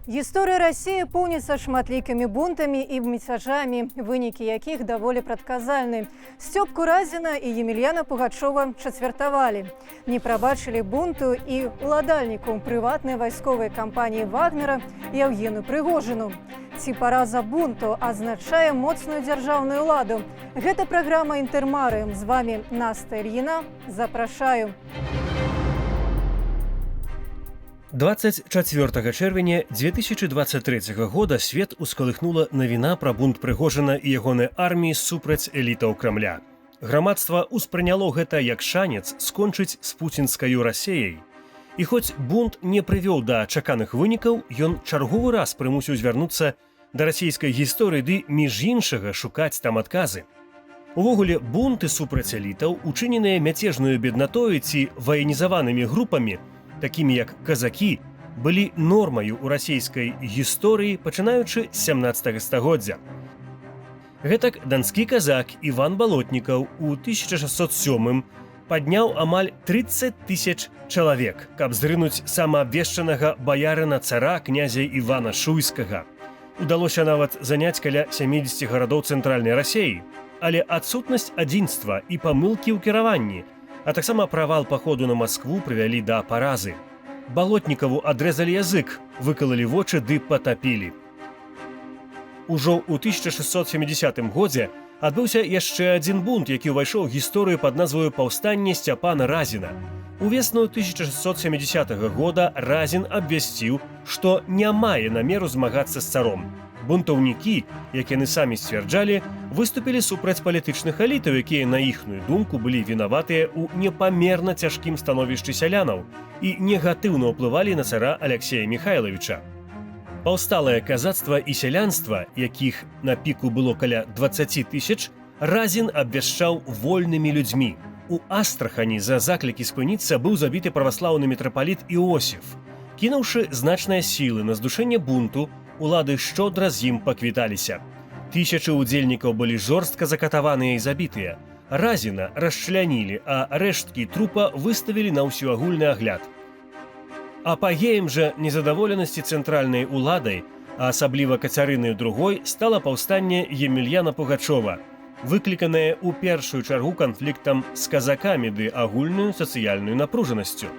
Гісторыя Расіі поўніцца шматлікімі бунтамі і мяцяжамі, вынікі якіх даволі прадказальны. Сцёпку Разіна і Емельяна Пугачова чацвертавалі. Не прабачылі бунту і ўладальніку прыватнай вайсковай кампаніі Вагнера Яўгену Прыгожыну. Ці параза бунту азначае моцную дзяржаўную ўладу? Гэта праграма «Інтэрмарыум». З вами Наста Ільіна. Запрашаю. 24 чэрвеня 2023 года свет ускалыхнула навіна пра бунт Прыгожына і ягонай арміі супраць элітаў Крамля. Грамадства ўспрыняло гэта як шанец скончыць з пуцінскаю Расеяй. І хоць бунт не прывёў да чаканых вынікаў, ён чарговы раз прымусіў звярнуцца да расійскай гісторыі ды, між іншага, шукаць там адказы. Увогуле, бунты супраць элітаў, учыненыя мяцежнаю беднатою ці ваенізаванымі групамі, такімі як казакі, былі нормаю ў расійскай гісторыі, пачынаючы з 17 стагоддзя. Гэтак данскі казак Іван Балотнікаў у 1607 падняў амаль 30 000 чалавек, каб зрынуць самаабвешчанага баярына цара князя Івана Шуйскага. Удалося нават заняць каля 70 гарадоў цэнтральнай Расеі, але адсутнасць адзінства і памылкі ў кіраванні, а таксама правал паходу на Маскву прывялі да паразы. Балотнікаву адрэзалі язык, выкалалі вочы ды патапілі. Ужо ў 1670 годзе адбыўся яшчэ адзін бунт, які ўвайшоў у гісторыю пад назваю «Паўстанне Сцяпана Разіна». Увесну 1670 года Разін абвясціў, што не мае намеру змагацца з царом. Бунтаўнікі, як яны самі сцвярджалі, выступілі супраць палітычных элітаў, якія, на іхную думку, былі вінаватыя ў непамерна цяжкім становішчы сялянаў і негатыўна ўплывалі на цара Аляксея Міхайлавіча. Паўсталае казацтва і сялянства, якіх на піку было каля 20 000, Разін абвяшчаў вольнымі людзьмі. У Астрахані за заклікі спыніцца быў забіты праваслаўны мітрапаліт Іосіф. Кінуўшы значныя сілы на здушэнне бунту, улады шчодра з ім паквіталіся. Тысячы ўдзельнікаў былі жорстка закатаваныя і забітыя. Разіна расчлянілі, а рэшткі трупа выставілі на ўсеагульны агляд. Апагеем жа незадаволенасці цэнтральнай уладай, а асабліва Кацярыны II, стала паўстанне Емельяна Пугачова, выкліканае ў першую чаргу канфліктам з казакамі ды агульную сацыяльную напружанасцю.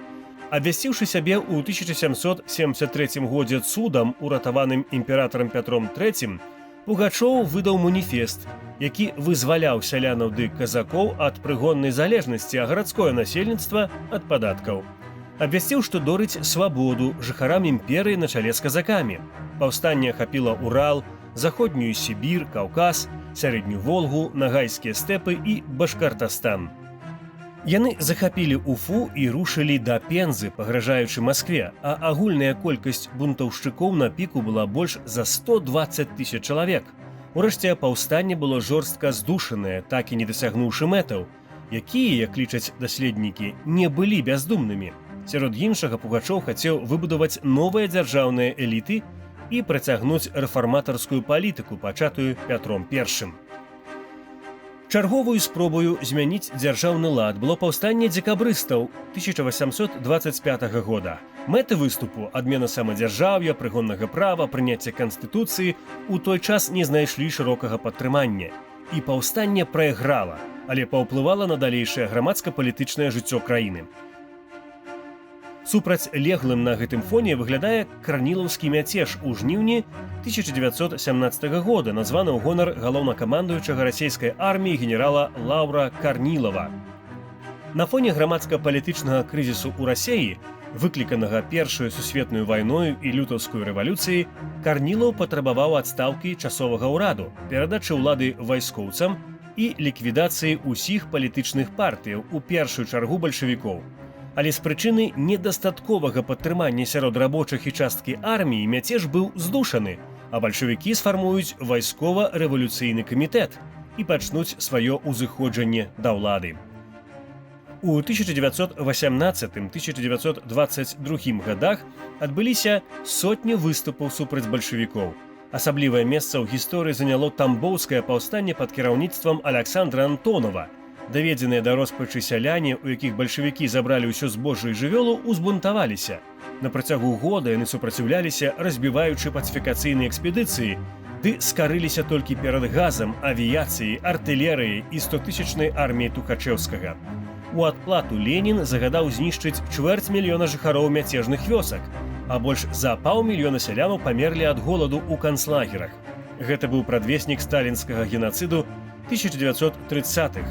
Абвясціўшы сябе ў 1773 годзе цудам, уратаваным імператарам Пятром III, Пугачоў выдаў маніфест, які вызваляў сялянаў ды казакоў ад прыгоннай залежнасці, а гарадское насельніцтва ад падаткаў. Абвясціў, што дорыць свабоду жыхарам імперыі на чале з казакамі. Паўстанне ахапіла Урал, заходнюю Сібір, Каўказ, сярэднюю Волгу, Нагайскія стэпы і Башкартастан. Яны захапілі Уфу і рушылі да Пензы, пагражаючы Маскве, а агульная колькасць бунтаўшчыкоў на піку была больш за 120 000 чалавек. Урэшце, паўстанне было жорстка здушанае, так і не дасягнуўшы мэтаў, якія, як лічаць даследнікі, не былі бяздумнымі. Сярод іншага, Пугачоў хацеў выбудаваць новыя дзяржаўныя эліты і працягнуць рэфарматарскую палітыку, пачатую Пятром I. Чарговую спробою змяніць дзяржаўны лад было паўстанне дзекабрыстаў 1825 года. Мэты выступу, адмена самадзяржаўя, прыгоннага права, прыняцце канстытуцыі, у той час не знайшлі шырокага падтрымання. І паўстанне прайграла, але паўплывала на далейшае грамадска-палітычнае жыццё краіны. Супрацьлеглым на гэтым фоне выглядае карнілаўскі мяцеж у жніўні 1917 года, названы ў гонар галоўнакамандуючага расійскай арміі генерала Лаўра Карнілава. На фоне грамадска-палітычнага крызісу ў Расеі, выкліканага Першаю сусветную вайною і лютаўскую рэвалюцыяй, Карнілаў патрабаваў адстаўкі часовага ўраду, перадачы ўлады вайскоўцам і ліквідацыі ўсіх палітычных партыяў, у першую чаргу бальшавікоў. Але з прычыны недастатковага падтрымання сярод рабочых і часткі арміі мяцеж быў здушаны, а бальшавікі сфармуюць вайскова-рэвалюцыйны камітэт і пачнуць сваё ўзыходжанне да ўлады. У 1918-1922 годах адбыліся сотні выступаў супраць бальшавікоў. Асаблівае месца ў гісторыі заняло тамбоўскае паўстанне пад кіраўніцтвам Аляксандра Антонова, Даведзеныя да роспачы сяляне, у якіх бальшавікі забралі ўсё збожжа і жывёлу, узбунтаваліся. На працягу года яны супраціўляліся, разбіваючы пацыфікацыйныя экспедыцыі, ды скарыліся толькі перад газам, авіяцыяй, артылерыяй і 100-тысячнай арміяй Тухачэўскага. У адплату Ленін загадаў знішчыць 250 000 жыхароў мяцежных вёсак, а больш за 500 000 сялянаў памерлі ад голаду ў канцлагерах. Гэта быў прадвеснік сталінскага генацыду 1930-х.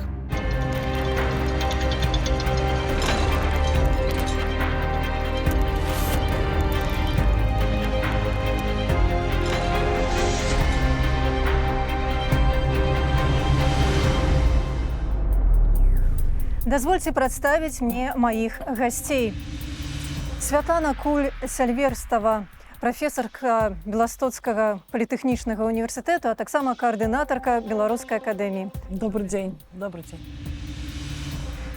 Дазвольце прадставіць мне маіх гасцей. Святлана Куль-Сяльверстава, прафесарка Беластоцкага політэхнічнага універсітэту, а таксама каардынатарка Беларускай акадэміі. Добрый день. Добрый день.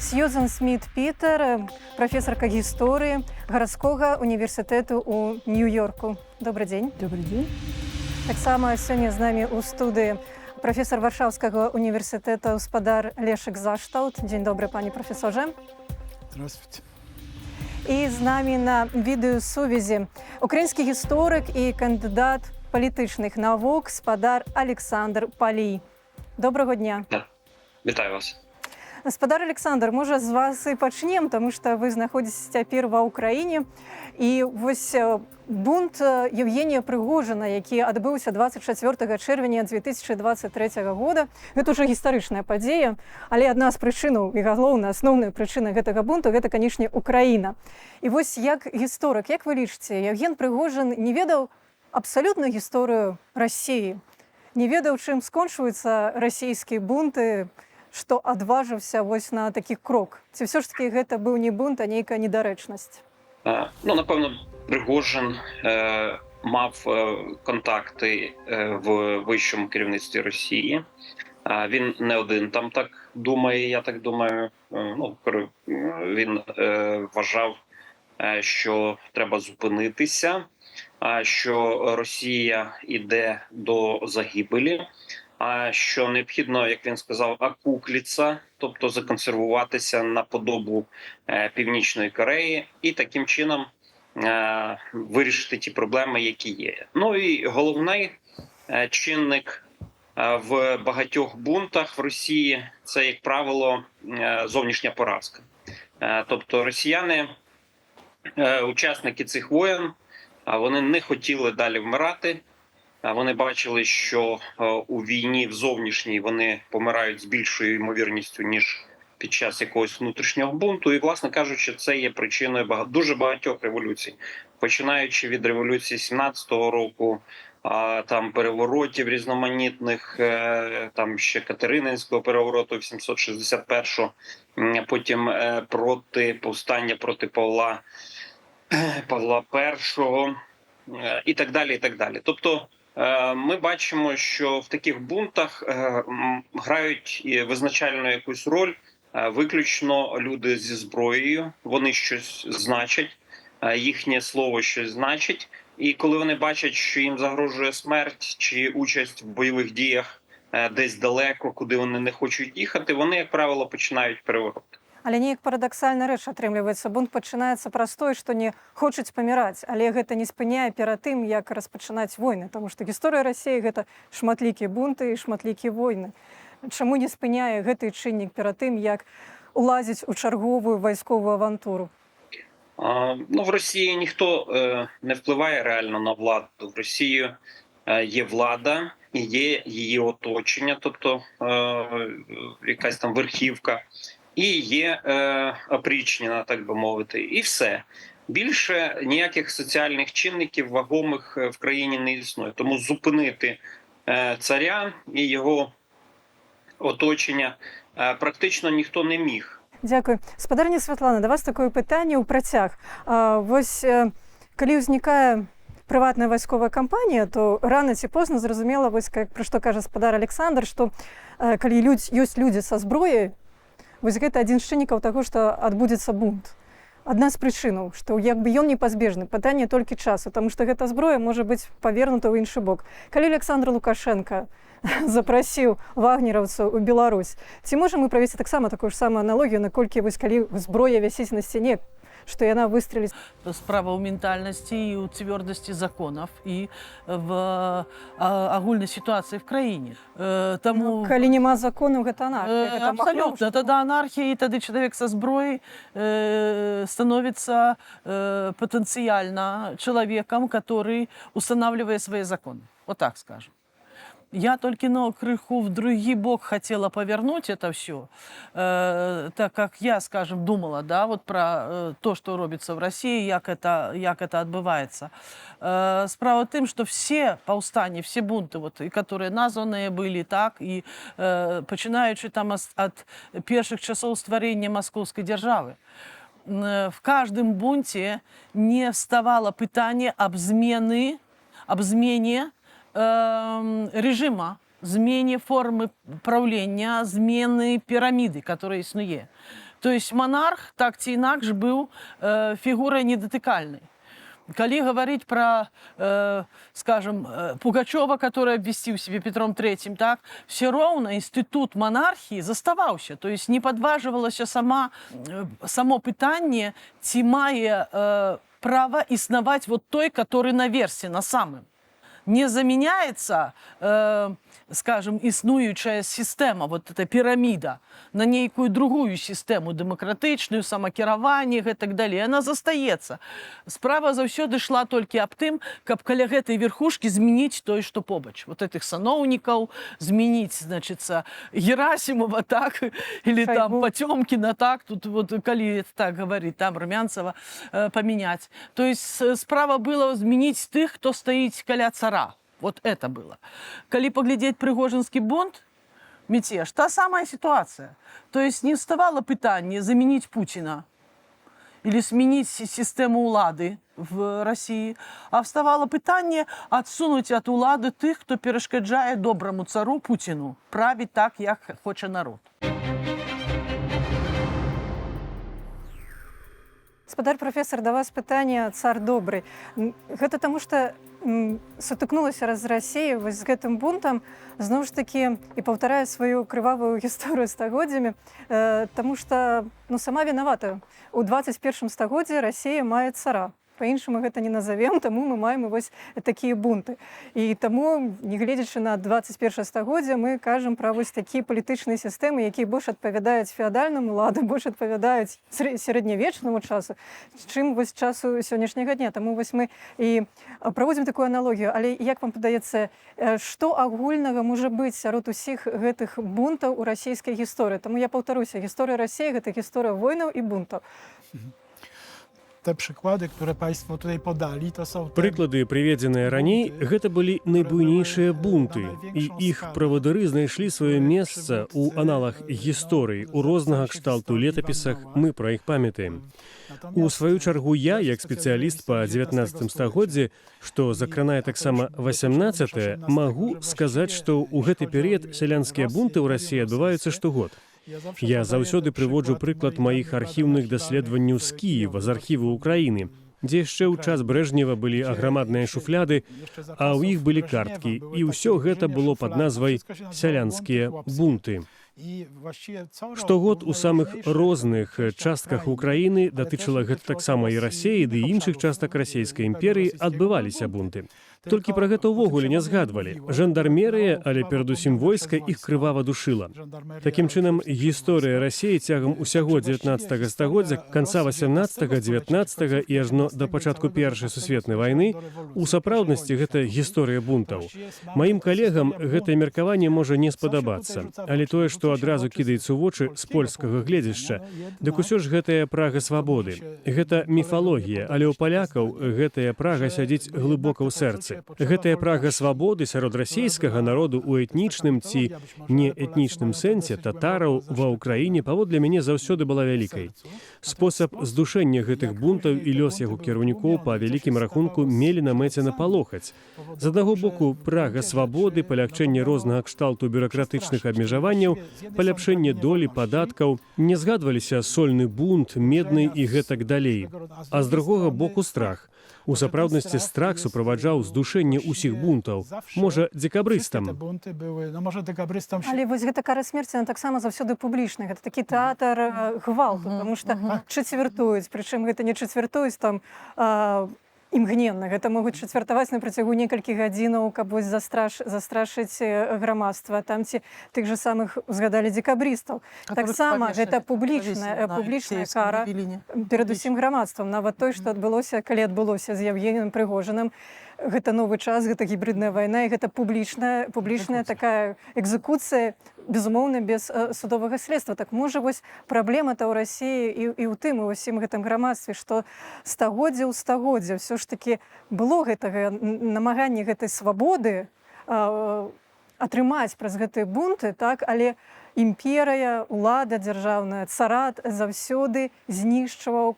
Сьюзан Смит-Пітер, прафесарка гісторыі гарадскога універсітэту ў Нью-Йорку. Добрый день. Добрый день. Таксама сёння з намі ў студыі професор Варшаўскага універсітэта гаспадар Лешек Заштаут. Дзень добры, пані прафесорze. Здравствуйте. І з намі на відэасувязі украінскі гісторык і кандыдат палітычных навук спадар Александр Палій. Доброго дня. Вітаю вас. Гаспадар Александр, можа, з вас і пачнем, таму што вы знаходзіцеся цяпер ва ўкраіне. І вось бунт Евгенія Прыгожина, які адбыўся 24 чэрвеня 2023 года. Гэта ўжо гістарычная падзея, але адна з прычынаў і галоўная, асноўная прычына гэтага бунту – гэта, канечне, Украіна. І вось як гісторык, як вы лічыце, Евген Прыгожин не ведаў абсалютна гісторыю Расіі, не ведаў, чым скончваюцца расійскія бунты, што адважыўся вось на такі крок? Ці ўсё ж такі гэта быў не бунт, а нейкая недарэчнасць? Напевно, Пригожин мав контакти в вищому керівництві Росії. Він не один там так думає, я так думаю. Він вважав, що треба зупинитися, що Росія йде до загибелі, що необхідно, як він сказав, акукліться, тобто законсервуватися на подобу Північної Кореї і таким чином вирішити ті проблеми, які є. Ну і головний чинник в багатьох бунтах в Росії – це, як правило, зовнішня поразка. Тобто росіяни, учасники цих воєн, вони не хотіли далі вмирати. Вони бачили, що у війні в зовнішній вони помирають з більшою ймовірністю, ніж під час якогось внутрішнього бунту. І, власне кажучи, це є причиною дуже багатьох революцій. Починаючи від революції 17-го року, там переворотів різноманітних, там ще Катерининського перевороту 761-го, потім повстання проти Павла І і так далі, і так далі. Тобто ми бачимо, що в таких бунтах грають визначальну якусь роль виключно люди зі зброєю, вони щось значать, їхнє слово щось значить, і коли вони бачать, що їм загрожує смерть чи участь в бойових діях десь далеко, куди вони не хочуть їхати, вони, як правило, починають переворот. Але неяк парадаксальна рэч атрымліваецца. Бунт пачынаецца праз тое, што не хочуць паміраць, але гэта не спыняе перад тым, як распачынаць войны, таму што гісторыя Расіі – гэта шматлікія бунты і шматлікія войны. Чаму не спыняе гэты чыннік перад тым, як улазіць у чарговую вайсковую авантуру? В Росії ніхто не впливає реально на владу. В Росії є влада, є її оточення, тобто якась там верхівка, і є опричнина, так би мовити, і все. Більше ніяких соціальних чинників вагомих в країні не існує. Тому зупинити царя і його оточення практично ніхто не міг. Дякую. Спадарня Святлана, да вас такое пытанне ў працяг. Вось, калі ўзнікае прыватная вайсковая кампанія, то рана ці позна зразумела, вось, пра што кажа спадар Александр, што калі ёсць людзі са зброяй, вось гэта адзін з чыннікаў таго, што адбудзецца бунт. адна з прычынаў, што як бы ён непазбежны, пытанне толькі часу, таму што гэта зброя можа быць павернута ў іншы бок. Калі Александр Лукашенко запрасіў вагнераўцаў у Беларусь, ці можам мы правесці таксама такую ж самую аналогію, наколькі вось калі зброя вісіць на сцяне, что яна выстрелит. Справа ў ментальнасці і ў цвёрдасці законаў і в агульнай сітуацыі в краіне. Таму... Калі няма законаў, гэта анархія. Абсолютно. Тогда анархия, и тогда человек со сброей становится потенциально человеком, который устанавливает свои законы. Вот так скажем. Я только на крыху в другой бок хотела повернуть это все, так как я, скажем, думала, да, вот про то, что робится в России, як это отбывается. Справа в том, что все повстания, все бунты, вот, и которые названные были так, и починаючи там от первых часов створения Московской державы, в каждом бунте не вставало питание об змене режима, змене формы правлення, змены піраміды, которая існуе. То есть монарх так ці інакш быў фігурай недатыкальнай. Калі говорить про, скажем, Пугачева, который обвестил себя Петром III, так, все равно институт монархии заставался. То есть не подваживалось само питание, ці мае право існаваць вот той, который наверсе, на самым. Не заменяется, скажем, існуючая система, вот эта пирамида, на нейкую другую систему, демократичную, самокіравання и так далее. Она застаецца. Справа заўсёды шла только об тым, каб каля гэтай верхушки зменить той, что побач. Вот этих сановников зменить, значит, Герасимова, так, или там Потемкина, так, тут вот, коли так говорит, там Румянцева поменять. То есть справа было зменить тех, кто стоит каля цара. Вот это было. Коли поглядеть Пригожинский бунт, мятеж, та самая ситуация. То есть не вставало питание заменить Путина или сменить систему улады в России, а вставало питание отсунуть от улады тех, кто перешкоджает доброму цару Путину править так, як хоче народ. Гаспадар прафесор, да вас пытанне цар добры. Гэта таму што сутыкнулася раз з Расіяй вось з гэтым бунтам, зноў ж такі і паўтарае сваю крывавую гісторыю стагоддзямі, таму што сама вінавата. У 21 стагоддзі Расія мае цара. Па-іншаму гэта не назовем, таму мы маем вось такія бунты. І таму, нягледзячы на 21 стагоддзе, мы кажам пра вось такія палітычныя сістэмы, якія больш адпавядаюць феадальнаму ладу, больш адпавядаюць сярэднявечнаму часу, чым вось часу сённяшняга дня. Таму вось мы і праводзім такую аналогію. Але як вам падаецца, што агульнага можа быць сярод усіх гэтых бунтаў у расійскай гісторыі? Таму я паўтаруся, гісторыя Расіі гэта гісторыя войнаў і бунтаў. Te przykłady, które Państwo tutaj podali, to są... Прыклады, прыведзеныя раней, гэта былі найбуйнейшыя бунты, і іх правадыры знайшлі сваё месца ў аналах гісторыі, у рознага кшталту летапісах, мы пра іх памятаем. У сваю чаргу я, як спецыяліст па 19 стагоддзі, што закранае таксама 18-е, магу сказаць, што ў гэты перыяд сялянскія бунты ў Расіі адбываюцца штогод. Я заўсёды прыводжу прыклад маіх архіўных даследаванняў з Кіева, з архіву Украіны, дзе яшчэ ў час Брэжнева былі аграмадныя шуфляды, а ў іх былі карткі, і ўсё гэта было пад назвай «Сялянскія бунты». Штогод у самых розных частках Украіны, датычыла гэта таксама і Расіі, ды і іншых частак расійскай імперыі, адбываліся бунты. Толькі пра гэта ўвогуле не згадвалі. Жандармерыя, але перадусім войска, іх крывава душыла. Такім чынам, гісторыя Расіі цягам усяго 19 стагоддзя, канца 18-го, 19-го і ажно да пачатку Першай сусветнай вайны, у сапраўднасці гэта гісторыя бунтаў. Маім калегам гэтае меркаванне можа не спадабацца, але тое, што адразу кідаецца ў вочы з польскага гледзяшча, дык усё ж гэтая прага свабоды. Гэта міфалогія, але ў палякаў гэтая прага сядзіць глыбока ў сэрцы. Гэтая прага свабоды сярод расійскага народу ў этнічным ці неэтнічным сэнсе татараў ва ўкраіне паводле мяне заўсёды была вялікай. Спосаб здушэння гэтых бунтаў і лёс яго кіраўнікоў па вялікім рахунку мелі на мэце напалохаць. З аднаго боку, прага свабоды, палягчэнне рознага кшталту бюракратычных абмежаванняў, паляпшэнне долі падаткаў, не згадваліся сольны бунт, медны і гэтак далей. А з другога боку страх. У сапраўднасці страх суправаджаў здушэнне ўсіх бунтаў, можа, дзекабрыстам. Але вось гэта кара смерці, она таксама заўсёды публічная. Гэта такі тэатр гвалту, потому што чацвяртуюць, прычым гэта не чацвяртуюць там імгненна. Гэта могуць чацвяртаваць на працягу некалькіх гадзінаў, каб вось застрашыць грамадства. Там ці тых жа самых узгадалі дзекабрыстаў. Таксама гэта публічная кара перад усім грамадствам. Нават той, што адбылося, калі адбылося з Евгеніем Прыгожаным, гэта новы час, гэта гібридная вайна, і гэта публічная такая экзекуцыя, безумоўна, без судовага следства. Так можа, вось праблема-то ў Расіі і ў тым, і ўсім гэтым грамадстве, што стагоддзя ў стагоддзя ўсё ж такі было гэтага намаганне гэтай свабоды атрымаць праз гэтыя бунты, так, але імперыя, улада дзяржаўная, царат заўсёды знішчваў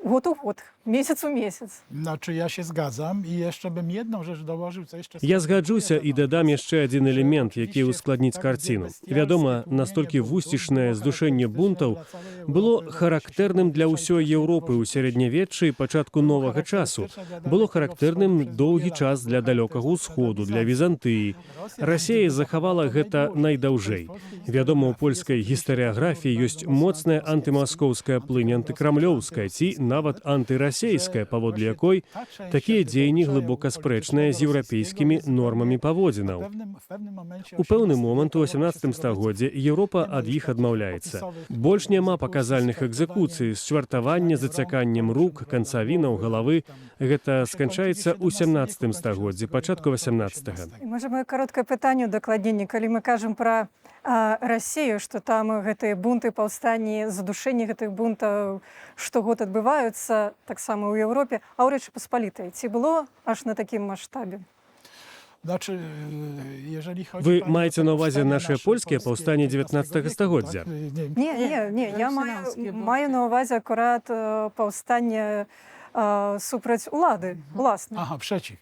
год у год, месяц у месяц. Znaczy, ja się zgadzam i jeszcze bym jedną rzecz dołożył, co jeszcze... Я згаджуся і дадам яшчэ адзін элемент, які ўскладніць карціну. Вядома, настолькі вусцішнае здушэнне бунтаў было характэрным для ўсёй Еўропы ў сярэднявеччы і пачатку новага часу. Было характэрным доўгі час для далёкага ўсходу, для Візантыі. Расія захавала гэта найдаўжэй. Вядома, у польскай гістарыяграфіі ёсць моцная антымаскоўская плынь, антыкрамлёўская ці нават антырасійская, паводле якой такія дзеянні глыбока спрэчныя з еўрапейскімі нормамі паводзінаў. У пэўны момант у 18 стагоддзі Еўропа ад іх адмаўляецца. Больш няма паказальных экзекуцый, счвартавання, зацяканнем рук, канцавінаў, галавы. Гэта сканчаецца ў 17 стагоддзі, пачатку 18-га. Можа, маё кароткае пытанне ўдакладненне, калі мы кажам пра Расію, што там гэтыя бунты, паўстанні, задушэнні гэтых бунтаў штогод адбываюцца таксама ў Еўропе, а ў Рэчы Паспалітай ці было аж на такім маштабе? Znaczy, jeżeli chodzi... Вы маеце на ўвазе нашыя польскія паўстанні 19 стагоддзя? Не, я маю на ўвазе акурат паўстанне супраць улады, уласна. Aha, przeciw.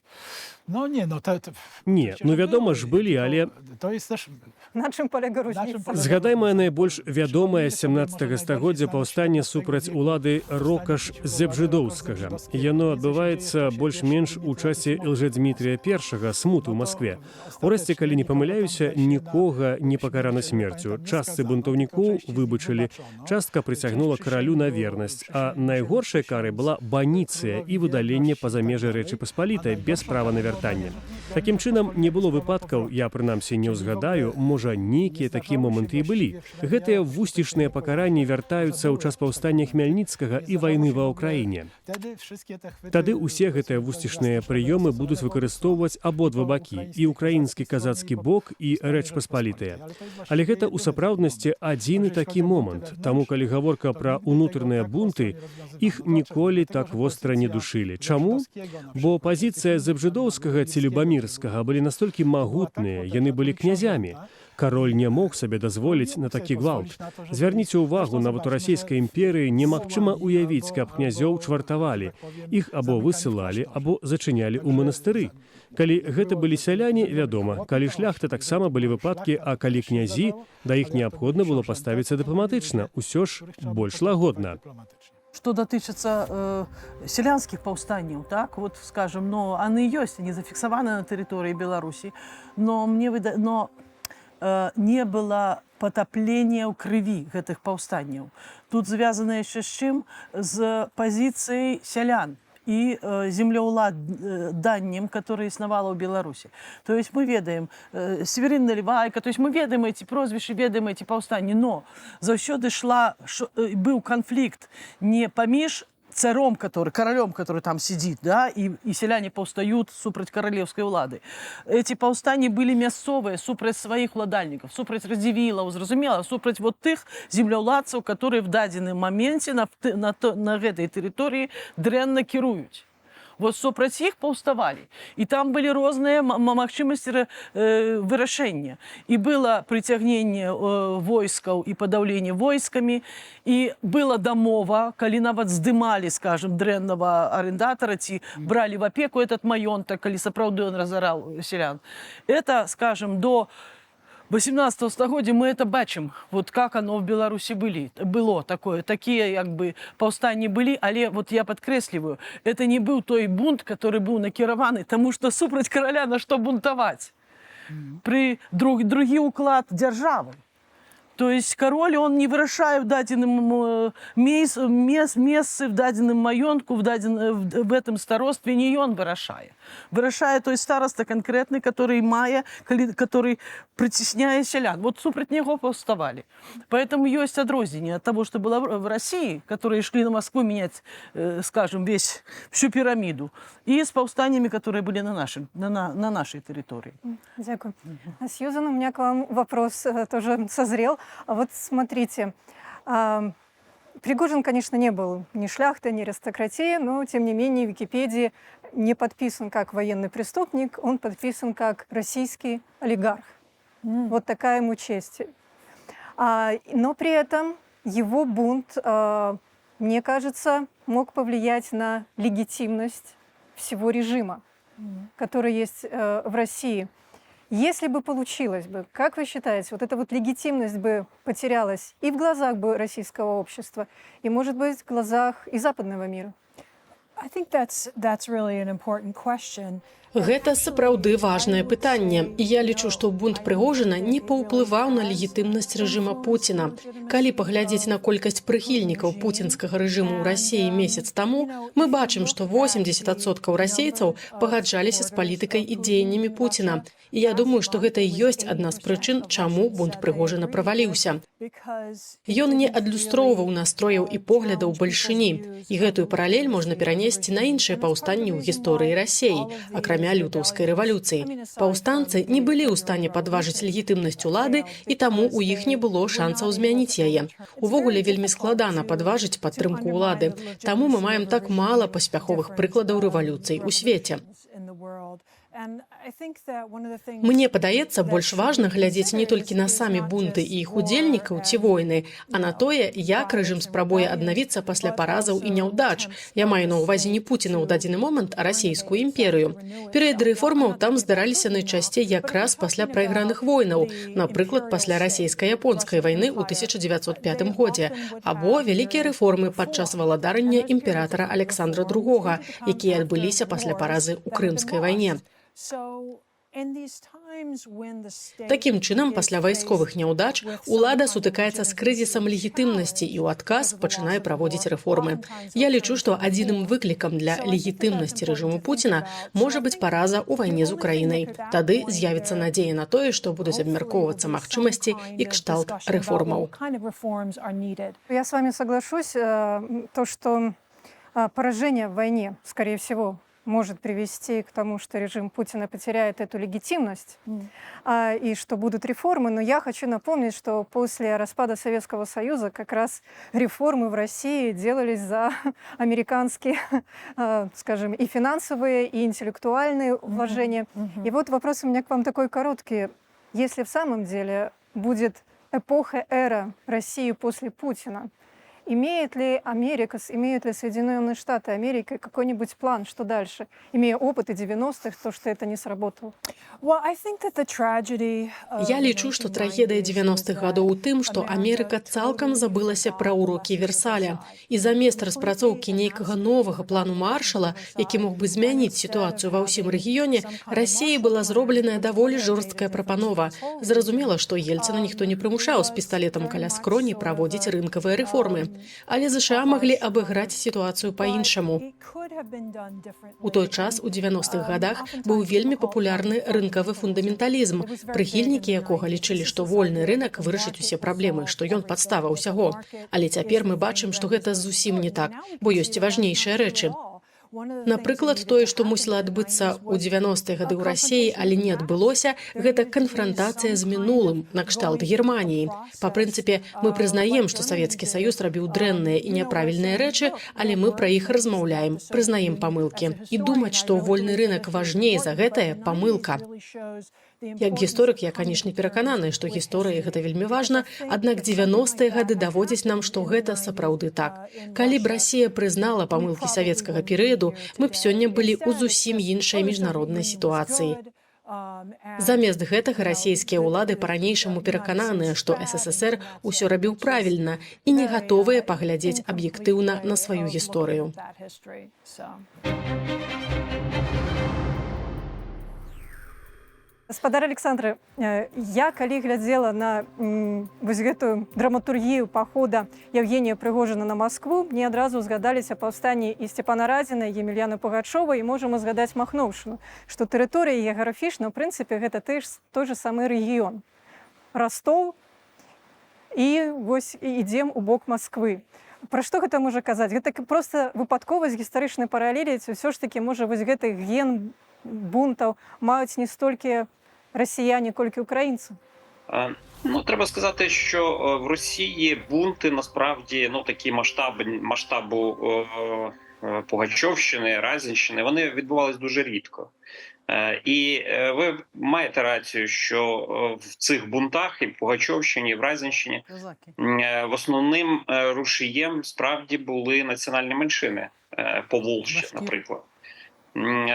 No nie, no to... Не, ну вядома ж былі, але... To jest też... На чым палягае розніца? Згадайма найбольш вядомае з 17 стагоддзя паўстанне супраць улады Рокаш Зебжыдоўскага. Яно адбываецца больш-менш у часе Ілжэдзмітрыя I, смуты ў Маскве. Урэшце, калі не памыляюся, нікога не пакарана смерцю. Частцы бунтаўнікоў выбачылі, частка прыцягнула каралю на вернасць, а найгоршай карай была баніцыя і выдаленне па-за межы Рэчы Паспалітай без права на вяртанне. Такім чынам, не было выпадкаў, я прынамсі не ўзгадаю, можа, нейкія такія моманты і былі. Гэтыя вусцішныя пакаранні вяртаюцца ў час паўстання Хмяльніцкага і вайны ва ўкраіне. Тады ўсе гэтыя вусцішныя прыёмы будуць выкарыстоўваць абодва бакі, і ўкраінскі казацкі бок, і Рэч Паспалітая. Але гэта ў сапраўднасці адзіны такі момант. Таму, калі гаворка пра ўнутраныя бунты, іх ніколі так востра не душылі. Чаму? Бо пазіцыя Зебжыдоўскага ці Любамірскага былі настолькі магутныя, яны былі князямі. Кароль не мог сабе дазволіць на такі гвалт. Звярніце ўвагу, нават у расійскай імперыі немагчыма ўявіць, каб князёў чвартавалі. Іх або высылалі, або зачынялі ў манастыры. Калі гэта былі сяляне, вядома, калі шляхта, таксама былі выпадкі, а калі князі, да іх неабходна было паставіцца дыпламатычна, усё ж больш лагодна. Что датычыцца селянскіх паўстанняў, так, вот, скажем, но яны ёсць, они зафіксаваны на тэрыторыі Беларусі, но не было потаплення ў крыві гэтых паўстанняў. Тут звязана яшчэ з чым? З пазіцыяй сялян и землеўладаннем, которое існавала ў Беларусі. То есть мы ведаем Северин Наливайка, то есть мы ведаем эти прозвішчы, ведаем эти паўстанні, но заўсёды быў канфлікт не паміж царом, королем, который там сидит, да, и селяне паўстаюць супраць каралеўскай улады. Эти паўстанні былі мясцовыя, супраць сваіх уладальнікаў, супраць радзівілаў, зразумела, супраць вот тых земляўладцаў, которые в дадзеным моменце на гэтай тэрыторыі дрэнна кіруюць. Вот супраць іх паўставалі. І там былі розныя магчымасці вырашэння. І было прыцягненне войскаў і падаўленне войскамі, і была дамова, калі нават здымалі, скажем, дрэннага арендатара ці бралі в опеку этот маёнтак, калі сапраўды он разарал селян. Это, скажем, до 18 стагоддзя мы это бачым, вот как оно в Беларуси было такое, такие як бы паўстанні былі, але вот я подкрэсліваю, это не быў той бунт, который быў накіраваны, тому что супраць караля на што бунтаваць. При другі уклад дзяржавы. То есть король, он не вырашае в дадзеным месцы, в дадзеным маёнтку, в этом старостве, не он вырашае. Вырашае той староста конкретный, который притесняет селян. Вот супраць него паўставалі. Поэтому есть адрозненне от того, что было в России, которые шли на Москву менять, скажем, всю пирамиду, и с паўстаниями, которые были на нашей территории. Дякую. Сьюзан, у меня к вам вопрос тоже созрел. А вот смотрите, Пригожин, конечно, не был ни шляхтой, ни аристократией, но, тем не менее, в Википедии не подписан как военный преступник, он подписан как российский олигарх. Вот такая ему честь. Но при этом его бунт, мне кажется, мог повлиять на легитимность всего режима, который есть в России. Если бы получилось бы, как вы считаете, вот эта вот легитимность бы потерялась и в глазах бы российского общества, и, может быть, в глазах и западного мира? I think that's really an important question. Гэта сапраўды важнае пытанне. І я лічу, што бунт Прыгожина не паўплываў на легітымнасць рэжыма Пуціна. Калі паглядзець на колькасць прыхільнікаў пуцінскага рэжыму ў Расіі месяц таму, мы бачым, што 80% расейцаў пагаджаліся з палітыкай і дзеяннямі Пуціна. І я думаю, што гэта і ёсць адна з прычын, чаму бунт Прыгожина праваліўся. Ён не адлюстроўваў настрояў і поглядаў бальшыні. І гэтую паралель можна перанесці на іншыя паўстанні ў гісторыі Расіі, акрамя лютаўскай рэвалюцыі. Паўстанцы не былі ў стане падважыць легітымнасць улады, і таму ў іх не было шансаў змяніць яе. Увогуле вельмі складана падважыць падтрымку ўлады. Таму мы маем так мала паспяховых прыкладаў рэвалюцый у свеце. Мне падаецца, больш важна глядзець не толькі на самі бунты і іх удзельнікаў ці войны, а на тое, як рэжым спрабуе аднавіцца пасля паразаў і няўдач. Я маю на ўвазе не Пуціна ў дадзены момант, а расійскую імперыю. Перыяды рэформаў там здараліся найчасцей якраз пасля прайграных войнаў, напрыклад, пасля расійска-японскай вайны ў 1905 годзе, або вялікія рэформы падчас валадарання імператара Александра II, якія адбыліся пасля паразы ў Крымскай вайне. Такім чынам, пасля вайсковых няўдач улада сутыкаецца з крызісам легітымнасці і ў адказ пачынае праводзіць рэформы. Я лічу, што адзіным выклікам для легітымнасці рэжыму Пуціна можа быць параза ў вайне з Украінай. Тады з'явіцца надзея на тое, што будуць абмяркоўвацца магчымасці і кшталт рэформаў. Я с вами соглашусь, то, что поражение в войне, скорее всего, может привести к тому, что режим Путина потеряет эту легитимность, и что будут реформы. Но я хочу напомнить, что после распада Советского Союза как раз реформы в России делались за американские, скажем, и финансовые, и интеллектуальные вложения. И вот вопрос у меня к вам такой короткий. Если в самом деле будет эпоха, эра России после Путина, имеет ли Америка, имеют ли Соединенные Штаты Америки какой-нибудь план, что дальше, имея опыт и 90-х, то, что это не сработало? Я лічу, што трагедыя 90-х гадоў у тым, што Амерыка цалкам забылася пра ўрокі Версаля. І замест распрацоўкі нейкага новага плану Маршала, які мог бы змяніць сітуацыю ва ўсім рэгіёне, Расіі была зробленая даволі жорсткая прапанова. Зразумела, што Ельцына ніхто не прымушаў з пісталетам каля скроні праводзіць рынкавыя рэформы. Але ЗША маглі абыграць сітуацыю па-іншаму. У той час, у 90-х гадах, быў вельмі папулярны рынкавы фундаменталізм, прыхільнікі якога лічылі, што вольны рынак вырашыць усе праблемы, што ён падстава ўсяго. Але цяпер мы бачым, што гэта зусім не так, бо ёсць важнейшыя рэчы. Напрыклад, тое, што мусіла адбыцца ў 90-е гады ў Расіі, але не адбылося, гэта канфрантацыя з мінулым, накшталт Германіі. Па прынцыпе, мы прызнаем, што Савецкі Саюз рабіў дрэнныя і няправільныя рэчы, але мы пра іх размаўляем, прызнаем памылкі. І думаць, што вольны рынак важней за гэтае – памылка. Як гісторык, я, канешне, перакананы, што гісторыя гэта вельмі важна, аднак 90-е гады даводзяць нам, што гэта сапраўды так. Калі б Расія прызнала памылкі савецкага перыяду, мы б сёння былі ў зусім іншай міжнароднай сітуацыі. Замест гэтага расійскія ўлады па-ранейшаму перакананыя, што СССР усё рабіў правільна і не гатовыя паглядзець аб'ектыўна на сваю гісторыю. Гаспадар Александр, я калі глядзела на вось гэтую драматургію пахода Евгения Прыгожина на Москву, мне адразу згадаліся паўстанні і Сцепана Разіна, і Емельяна Пугачова, і можам згадаць Махноўшчыну, што тэрыторыя геаграфічна, ў прынцыпе, гэта той же самы рэгіён. Ростов, і вось ідзем у бок Москвы. Пра што гэта можа казаць? Гэта проста выпадковасць гістарычнай паралелі, ці ўсё ж такі, можа, вось гэты ген бунтаў маюць не столькі росіяни, колькі українці? Ну, треба сказати, що в Росії бунти насправді, ну, такі масштабу Пугачовщини, Разінщини, вони відбувались дуже рідко. І ви маєте рацію, що в цих бунтах і в Пугачовщині, і в Разінщині основним рушієм справді були національні меншини, Поволжя, наприклад.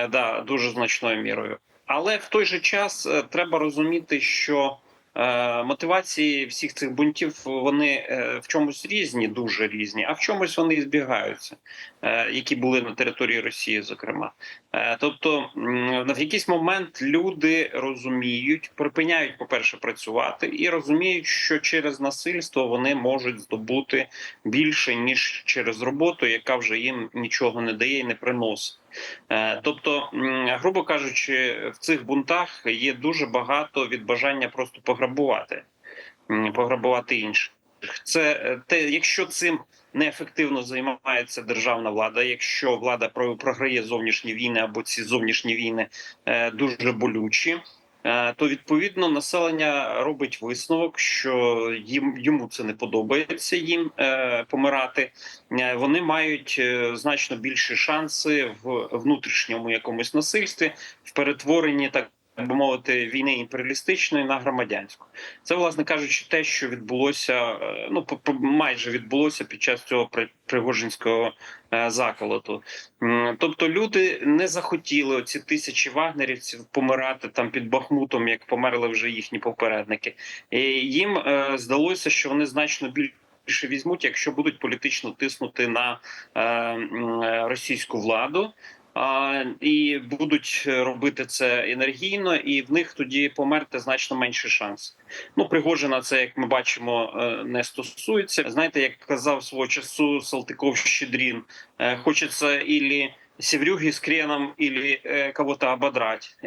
Да, дуже значною мірою. Але в той же час треба розуміти, що мотивації всіх цих бунтів, вони в чомусь різні, дуже різні, а в чомусь вони і збігаються, які були на території Росії, зокрема. Тобто, в якийсь момент люди розуміють, припиняють, по-перше, працювати і розуміють, що через насильство вони можуть здобути більше, ніж через роботу, яка вже їм нічого не дає і не приносить. Тобто, грубо кажучи, в цих бунтах є дуже багато від бажання просто пограбувати інших. Це те, якщо цим неефективно займається державна влада, якщо влада програє зовнішні війни або ці зовнішні війни дуже болючі, то відповідно населення робить висновок, що йому це не подобається, їм помирати. Вони мають значно більші шанси в внутрішньому якомусь насильстві, в перетворенні, так би мовити, війни імперіалістичної на громадянську. Це, власне кажучи, те, що відбулося, ну, майже відбулося під час цього пригожинського заколоту. Тобто люди не захотіли оці тисячі вагнерівців помирати там під Бахмутом, як померли вже їхні попередники. І їм здалося, що вони значно більше візьмуть, якщо будуть політично тиснути на російську владу. І будуть робити це енергійно, і в них тоді померти значно менший шанс. Ну, Пригожина це, як ми бачимо, не стосується. Знаєте, як казав свого часу Салтыков-Щедрин, хочеться ілі севрюги з креном, ілі кого-то ободрать,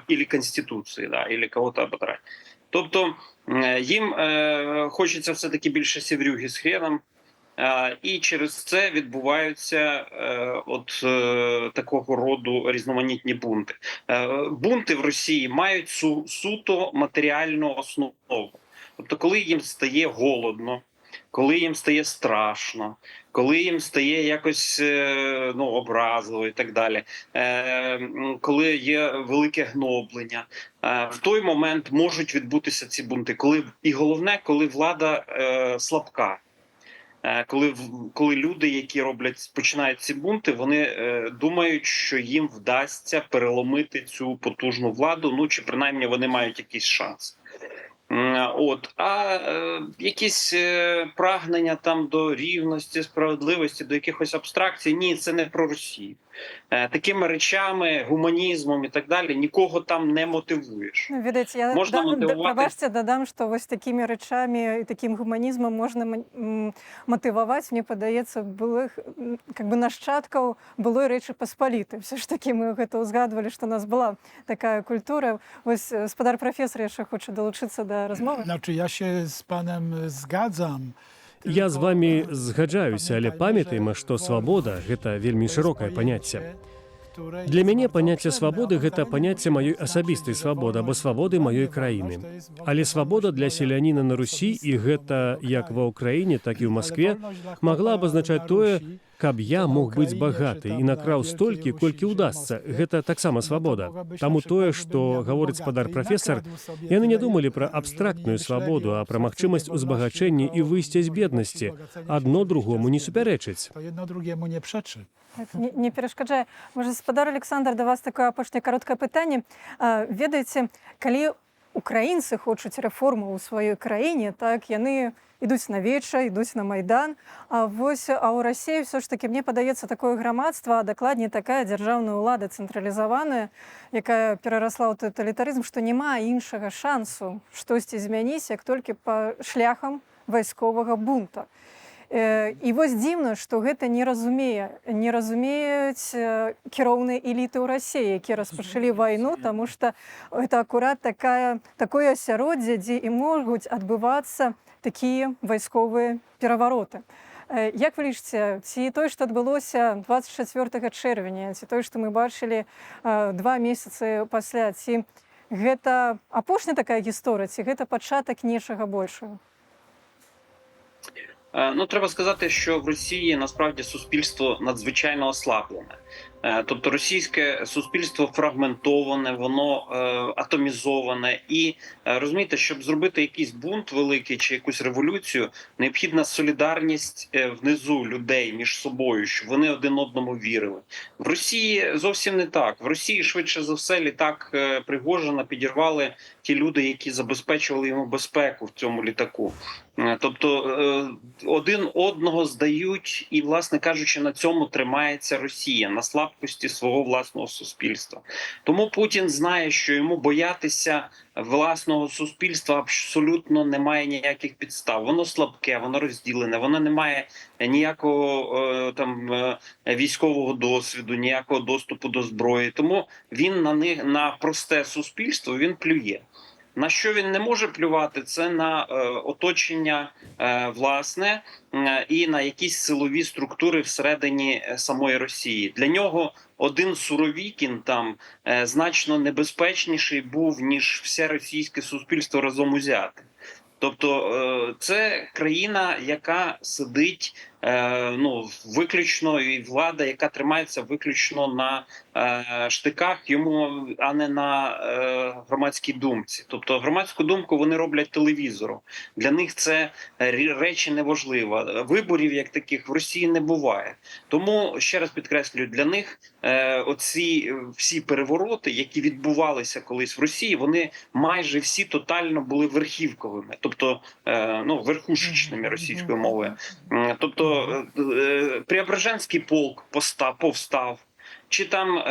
ілі Конституції, да, ілі кого-то ободрать. Тобто їм хочеться все-таки більше севрюги з хреном, і через це відбуваються такого роду різноманітні бунти. Бунти в Росії мають суто матеріальну основу. Тобто, коли їм стає голодно, коли їм стає страшно, коли їм стає якось образливо і так далі, коли є велике гноблення, в той момент можуть відбутися ці бунти. І головне, коли влада слабка. Коли люди, які починають ці бунти, вони думають, що їм вдасться переломити цю потужну владу, ну чи принаймні вони мають якийсь шанс. Якісь прагнення там до рівності, справедливості, до якихось абстракцій, ні, це не про Росію. Такими речами, гуманізмом і так далі, нікого там не мотивуєш. Видите, я пробачте, додам, що ось такими речами і таким гуманізмом можна мотивувати, мені подається, булих, нащадків булої Речі Посполітої. Все ж таки ми гэта згадували, що у нас була така культура. Ось, господар професор, я ще хочу долучитися до розмови. Znaczy, ja się z panem zgadzam Я з вами згаджаюся, але пам'ятаємо, што свабода – гэта вельмі шырокае паняцце. Для мяне паняцце свабоды – гэта паняцце маёй асабістай свабоды або свабоды маёй краіны. Але свабода для селяніна на Русі, і гэта як ва ўкраіне, так і ў Маскве, магла абазначаць тое, каб я мог быць багаты і накраў столькі, колькі ўдасца. Гэта таксама свабода. Таму тое, што гаворыць спадар прафесар, яны не думалі пра абстрактную свабоду, а пра магчымасць узбагачэння і выйсця з беднасці. Адно другому не супярэчыць. To jedno drugiemu nie przeczy. Не перашкаджае. Можа, спадар Александр, да вас такое апошняе кароткае пытанне. Ведаеце, калі украінцы хочуць рэформу ў сваёй краіне, так яны ідуць на веча, ідуць на Майдан. А ў Расіі ўсё ж такі, мне падаецца, такое грамадства, а дакладней такая дзяржаўная ўлада цэнтралізаваная, якая перарасла ў таталітарызм, што няма іншага шансу штосьці змяніць, як толькі па шляхам вайсковага бунта. І вось дзіўна, што гэта не разумеюць кіроўныя эліты ў Расіі, якія распачалі вайну, таму што гэта акурат такое асяроддзе, дзе і могуць адбывацца такія вайсковыя перавароты. Як вы лічыце, ці тое, што адбылося 24 чэрвеня, ці тое, што мы бачылі 2 месяцы пасля, ці гэта апошняя такая гісторыя, ці гэта пачатак нечага большага? Ну, треба сказати, що в Росії насправді суспільство надзвичайно ослаблене. Тобто російське суспільство фрагментоване, воно атомізоване. І розумієте, щоб зробити якийсь бунт великий чи якусь революцію, необхідна солідарність внизу людей між собою, щоб вони один одному вірили. В Росії зовсім не так. В Росії швидше за все літак Пригожина підірвали ті люди, які забезпечували йому безпеку в цьому літаку. Тобто один одного здають і, власне кажучи, на цьому тримається Росія, на слабкості свого власного суспільства. Тому Путін знає, що йому боятися власного суспільства абсолютно немає ніяких підстав. Воно слабке, воно розділене, воно не має ніякого військового досвіду, ніякого доступу до зброї. Тому він на просте суспільство він плює. На що він не може плювати, це на оточення власне і на якісь силові структури всередині самої Росії. Для нього один Суровікін там значно небезпечніший був, ніж все російське суспільство разом узяте. Тобто це країна, яка сидить виключно, і влада, яка тримається виключно на штиках йому, а не на громадській думці. Тобто громадську думку вони роблять телевізором. Для них це речі неважливі. Виборів як таких в Росії не буває. Тому, ще раз підкреслюю, для них оці всі перевороти, які відбувалися колись в Росії, вони майже всі тотально були верхівковими. Тобто, верхушечними російською мовою. Тобто Преображенський полк повстав, чи там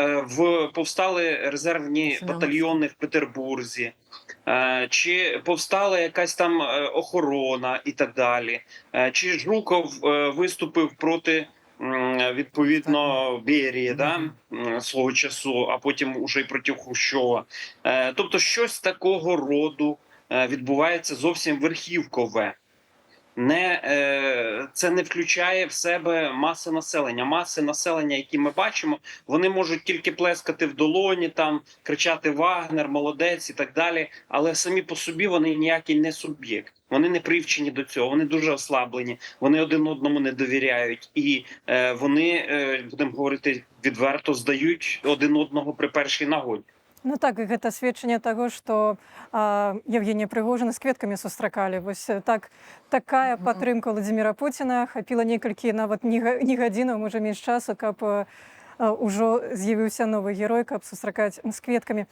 повстали резервні батальйони в Петербурзі, чи повстала якась там охорона і так далі, чи Жуков виступив проти, відповідно, Берії, свого часу, а потім уже й проти Хрущова. Тобто щось такого роду відбувається зовсім верхівкове. Це не включає в себе маси населення. Маси населення, які ми бачимо, вони можуть тільки плескати в долоні, кричати «Вагнер», «Молодець» і так далі, але самі по собі вони ніякий не суб'єкт. Вони не привчені до цього, вони дуже ослаблені, вони один одному не довіряють і вони, будемо говорити відверто, здають один одного при першій нагоді. Ну так, і гэта сведчанне таго, што Евгенія Прыгожина з кветкамі сустракалі. Вось такая падтрымка Владзіміра Пуціна хапіла некалькі, нават не гадзінаў, можа менш часу, каб ужо з'явіўся новы герой, каб сустракаць з кветкамі.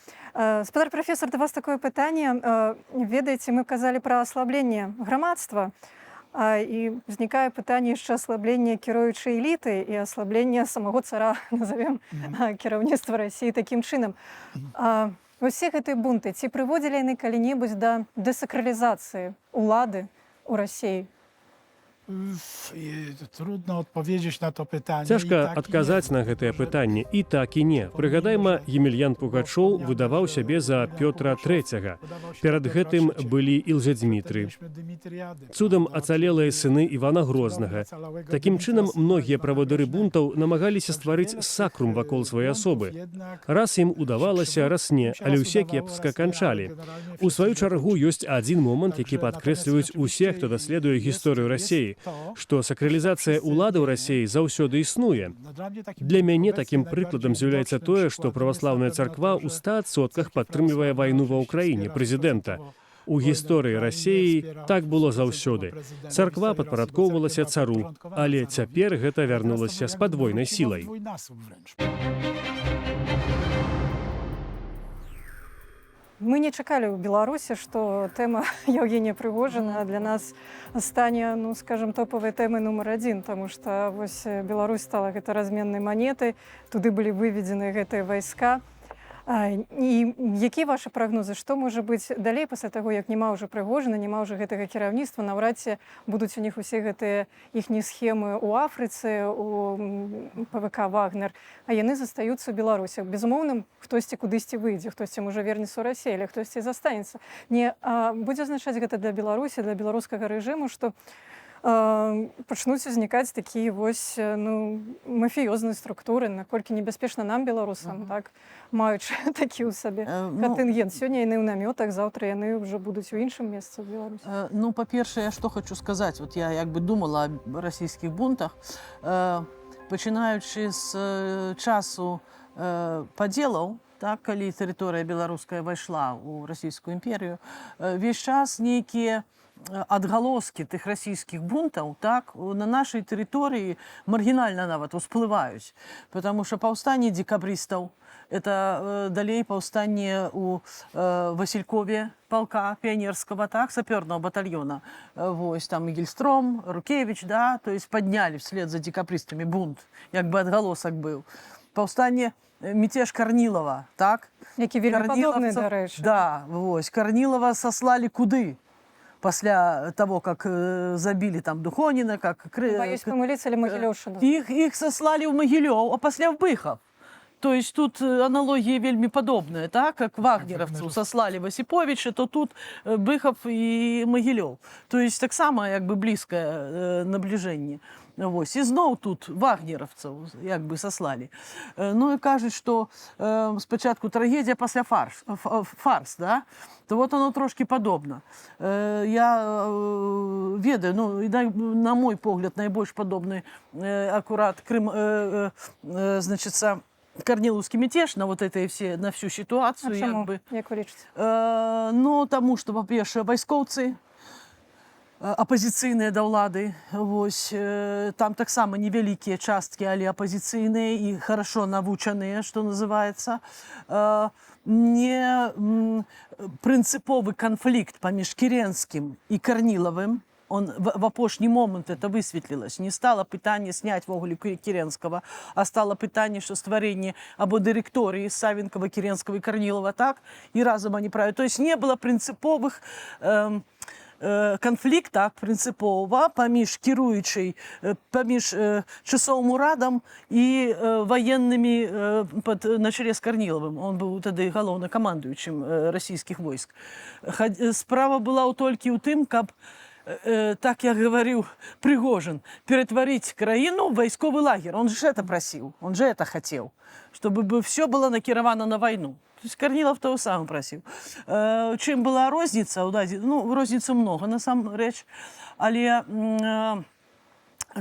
Спадар прафесар, да вас такое пытанне. Ведаеце, мы казалі пра аслабленне грамадства, і ўзнікае пытанне яшчэ аслаблення кіруючай эліты і аслаблення самого цара, назовем, кіраўніцтва Расіі такім чынам. Усе гэтыя бунты, ці прыводзілі яны калі-небудзь да дэсакралізацыі ўлады ў Расіі? Trudno odpowiedzieć na to pytanie. Цяжка I tak, i адказаць nie. на гэтае пытанне і так і не. Прыгадайма, Емельян Пугачоў выдаваў сябе за Пётра III. Перад гэтым былі Ілжадзьмітры. Цудам ацалелыя сыны Івана Грознага. Такім чынам, многія правадыры бунтаў намагаліся стварыць сакрум вакол сваёй асобы. Раз ім удавалася, раз не, але ўсе кепска канчалі. У сваю чаргу ёсць адзін момант, які падкрэсліваюць усе, хто даследуе гісторыю Расіі, што сакралізацыя ўлады ў Расіі заўсёды існуе. Для мяне такім прыкладам з'яўляецца тое, што праваслаўная царква ў 100% падтрымлівае вайну ва ўкраіне прэзідэнта. У гісторыі Расіі так было заўсёды. Царква падпарадкоўвалася цару, але цяпер гэта вярнулася з падвойнай сілай. Мы не чакалі ў Беларусі, што тэма Евгения Прыгожина для нас стане, ну, скажем, топавай тэмай нумар 1, таму што вось Беларусь стала гэта разменнай манетай, туды былі выведзены гэтыя вайска. І якія вашы прагнозы, што можа быць далей пасля таго, як няма ўжо Прыгожина, няма ўжо гэтага кіраўніцтва, наўрад ці будуць у них усе гэтыя іхнія схемы ў Афрыцы, у ПВК «Вагнер», а яны застаюцца ў Беларусі. Безумоўна, хтосьці кудысьці выйдзе, хтосьці можа вернецца ў Расію, але хтосьці застанецца. Не будзе азначаць гэта для Беларусі, для беларускага рэжыму, што пачнуць узнікаць такія вось, ну, мафіёзныя структуры, наколькі небяспечна нам, беларусам, так, маючы такі ў сабе кантынгент. Сёння яны ў намётах, заўтра яны ўжо будуць у іншым месцы ў Беларусі. Ну, па-першае, я што хочу сказаць, вот я як бы думала аб расійскіх бунтах, пачынаючы з часу падзелаў, так, калі тэрыторыя беларуская пайшла ў расійскую імперію, весь час нейкія адгалоскі тых расійскіх бунтаў, так, на нашай тэрыторыі маргінальна нават усплываюць, потому что паўстанне декабрыстаў, это далей паўстанне у Василькове полка пионерского, так, саперного батальона, вось, там Гельстром, Рукевич, да, то есть подняли вслед за декабристами бунт, як бы адгалосак быў. Паўстанне мятеж Корнилова, так? Які вельмі падобны, да рэчы. Да, вось, Корнилова сослали куды? После того, как забили там Духонина, как... Боюсь помылиться, или Могилёвщину? Их сослали в Могилёв, а после в Быхов. То есть тут аналогия вельми подобная, так? Как вагнеровцев сослали в Осиповича, то тут Быхов и Могилёв. То есть так само, как бы, близкое наближение. Ось. І знов тут вагнеровців як би сослали. Ну і кажуть, що спочатку трагедія, після фарс, да? То от воно трошки подобно. Я ведаю, ну, на мой погляд, найбільш подобний акурат значить, Корниловский мятеж на вот этой все, на всю ситуацию. А чому? Якби. Як ви лічите? Ну, тому що, по-перше, військовці, апозіцыйныя да ўлады, вось, там таксама невялікія часткі, але апозіцыйныя і хорошо навучаныя, што называецца. Не прынцыповы канфлікт паміж Керенскім і Корниловым, он в апошні момент это высветлілось. Не стало пытання снять вогуле Керенского, а стало пытання, что стварэнне або дырэкторыі Савенкова, Керенского и Корнилова, так, и разом они правят. То есть не было прынцыповых канфлікта прынцыпова паміж кіруючай, паміж часовым урадам і ваеннымі на чале з Корниловым. Он быў тады галоўнакамандуючым расійскіх войск. Справа была толькі ў тым, каб, так я говорил, Пригожин, перетворить краину в войсковый лагерь. Он же это просил, он же это хотел, чтобы все было накировано на войну. То есть Корнилов того самого просил. Чим была розница? Ну, розницы много, насамрэч. Але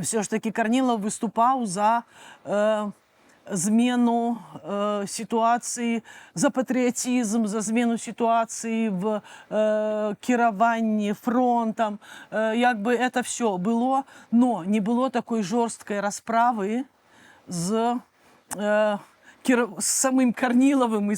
все ж таки Корнилов выступал за змену ситуации, за патриотизм, за змену ситуации в кіраванні фронтом. Як бы это все было, но не было такой жорсткой расправы з самым Корниловым і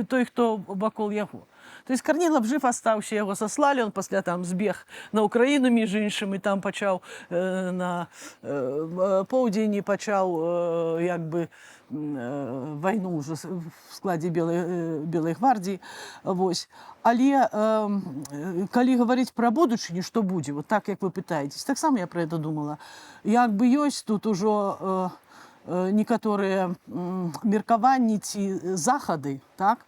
той, хто вакол яго. То есть Корнилов жив остаўся, яго сослали, он пасля там збег на Украіну, між іншым, і там пачаў на поўдзені пачаў як бы вайну уже в складзе белай гвардіі. Вось. Але калі гаварыць пра будучыню, што будзе, вот так як вы пытаетесь, таксама я пра гэта думала. Як бы ёсць тут ужо некаторыя меркаванні ці захады, так,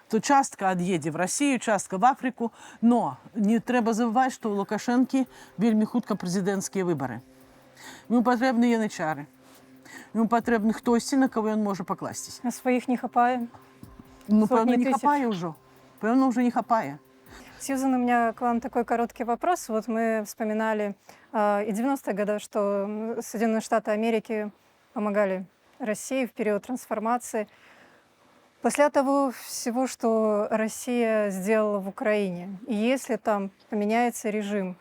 то частка ад'едзе в Россию, частка в Африку, но не трэба забываць, што ў Лукашэнкі вельмі хутка прэзідэнцкія выбары. Ему патрэбны янычары. Ему патрэбны хтосьці, на кого ён можа пакласціся. А своих не хапае? Ну, Сотни пэўна, не тысяч. хапае ўжо. Пэўна, уже не хапае. Сьюзан, у меня к вам такой короткий вопрос. Вот мы вспоминали и 90-е годы, что Соединенные Штаты Америки помогали России в период трансформации. После того всего, что Россия сделала в Украине, и если там поменяется режим,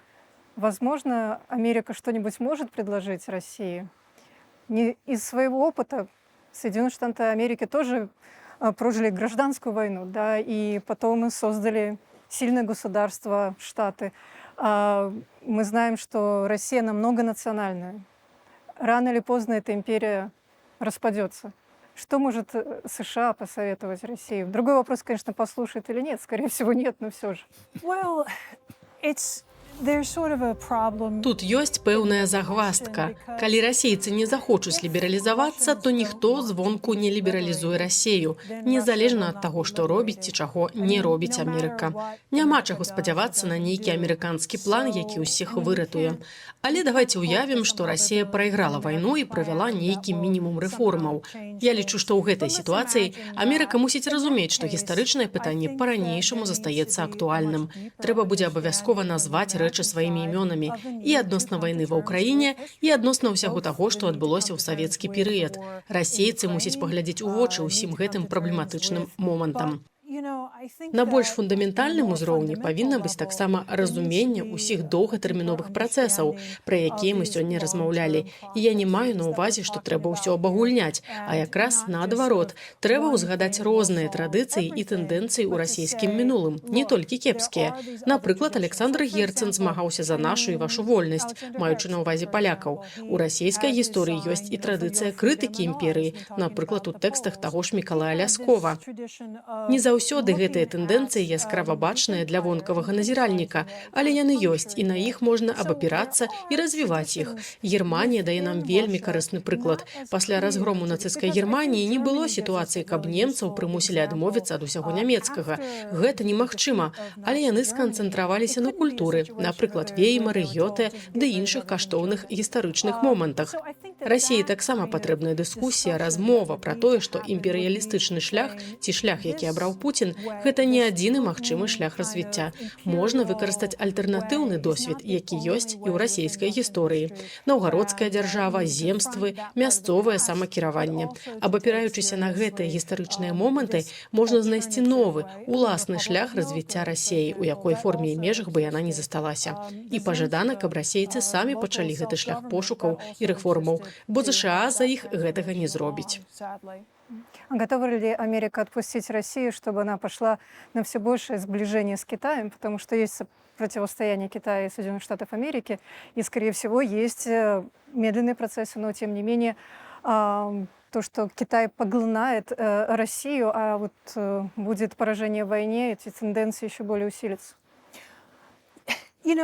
возможно, Америка что-нибудь может предложить России? Не из своего опыта Соединенные Штаты Америки тоже прожили гражданскую войну, да, и потом создали сильное государство, Штаты. Мы знаем, что Россия она многонациональная. Рано или поздно эта империя распадется. Что может США посоветовать России? Другой вопрос, конечно, послушает или нет. Скорее всего, нет, но все же. Well, there's sort of a problem. Тут ёсць пэўная загваздка. Калі расейцы не захочуць лібералізавацца, то ніхто звонку не лібералізуе Расею, незалежна ад таго, што робіць ці чаго не робіць Амерыка. Няма чаго спадзявацца на нейкі амерыканскі план, які ўсіх выратуе. Але давайте уявім, што Расія прайграла вайну і правяла нейкі мінімум рэформаў. Я лічу, што ў гэтай сітуацыі Амерыка мусіць разумець, што гістарычнае пытанне па-ранейшаму застаецца актуальным. Трэба будзе абавязкова назваць рэчы сваімі імёнамі і адносна вайны ва ўкраіне, і адносна ўсяго таго, што адбылося ў савецкі перыяд. Расейцы мусяць паглядзець у вочы ўсім гэтым праблематычным момантам. На больш фундаментальным узроўні павінна быць таксама разуменне ўсіх доўгатэрміновых працэсаў, пра якія мы сёння размаўлялі. І я не маю на ўвазе, што трэба ўсё абагульняць, а якраз наадварот, трэба ўзгадаць розныя традыцыі і тэндэнцыі ў расійскім мінулым, не толькі кепскія. Напрыклад, Александр Герцен змагаўся за нашу і вашу вольнасць, маючы на ўвазе палякаў. У расійскай гісторыі ёсць і традыцыя крытыкі імперыі, напрыклад, у тэкстах таго ж Мікалая Ляскова. Не заўсёды гэтыя тэндэнцыі яскрава бачныя для вонкавага назіральніка, але яны ёсць, і на іх можна абапірацца і развіваць іх. Германія дае нам вельмі карысны прыклад. Пасля разгрому нацысцкай Германіі не было сітуацыі, каб немцаў прымусілі адмовіцца ад усяго нямецкага. Гэта немагчыма, але яны сканцэнтраваліся на культуры, напрыклад, Веймары, Гёте ды іншых каштоўных гістарычных момантах. Расіі таксама патрэбная дыскусія, размова пра тое, што імперыялістычны шлях ці шлях, які абраў Пуцін, гэта не адзіны магчымы шлях развіцця. Можна выкарыстаць альтэрнатыўны досвед, які ёсць і ў расійскай гісторыі. Наўгародская дзяржава, земствы, мясцовае самакіраванне. Абапіраючыся на гэтыя гістарычныя моманты, можна знайсці новы, уласны шлях развіцця Расеі, у якой форме і межах бы яна не засталася. І пажадана, каб расейцы самі пачалі гэты шлях пошукаў і рэформаў, бо ЗША за іх гэтага не зробіць. А готова ли Америка отпустить Россию, чтобы она пошла на все большее сближение с Китаем? Потому что есть противостояние Китая и Соединенных Штатов Америки, и, скорее всего, есть медленные процессы, но, тем не менее, то, что Китай поглинает Россию, а вот будет поражение в войне, эти тенденции еще более усилятся. Для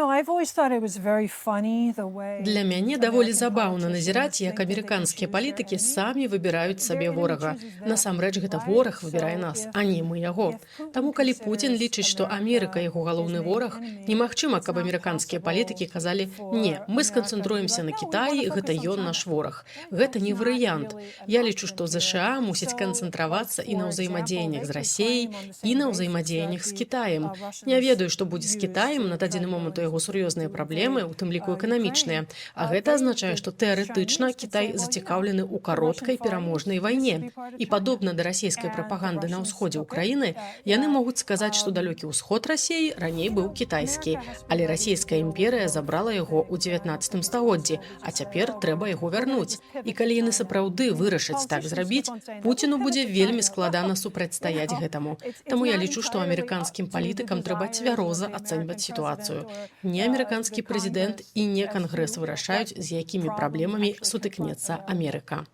мяне даволі забаўна назіраць, як амерыканскія палітыкі самі выбіраюць сабе ворага. Насамрэч, гэта вораг выбірае нас, а не мы яго. Таму, калі Пуцін лічыць, што Амерыка яго галоўны вораг, немагчыма, каб амерыканскія палітыкі казалі: «Не, мы сканцэнтруемся на Кітаі, гэта ён наш вораг». Гэта не варыянт. Я лічу, што ЗША мусяць канцэнтравацца і на ўзаемадзеяннях з Расіяй, і на ўзаемадзеяннях з Кітаем. Не ведаю, што будзе з Кітаем, на дадзены момант у яго сур'ёзныя праблемы, у тым ліку эканамічныя. А гэта азначае, што тэарэтычна Кітай зацікаўлены ў кароткай пераможнай вайне. І падобна да расійскай прапаганды на ўсходзе ўкраіны, яны могуць сказаць, што далёкі ўсход Расіі раней быў кітайскі, але расійская імперыя забрала яго ў 19 стагоддзі, а цяпер трэба яго вярнуць. І калі яны сапраўды вырашаць так зрабіць, Пуціну будзе вельмі складана супрацьстаяць гэтаму. Таму я лічу, што амерыканскім палітыкам трэба цвяроза ацэньваць сітуацыю. Не амерыканскі прэзідэнт і не кангрэс вырашаюць, з якімі праблемамі сутыкнецца Амерыка.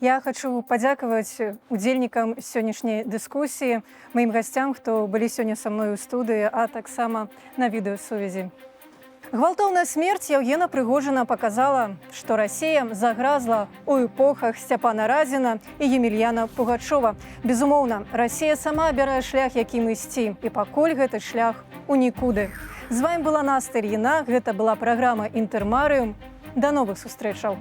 Я хочу падзякаваць удзельнікам сённяшняй дыскусіі, маім гасцям, хто былі сёння са мной у студыі, а таксама на відэасувязі. Гвалтоўная смерць Евгена Прыгожина показала, што Расія загразла ў эпохах Сцяпана Разіна і Емельяна Пугачова. Безумоўна, Расія сама абірае шлях, якім ісці, і пакуль гэты шлях у нікуды. З вами была Настя Ільіна, гэта была праграма «Інтэрмарыум». До новых сустрэчаў!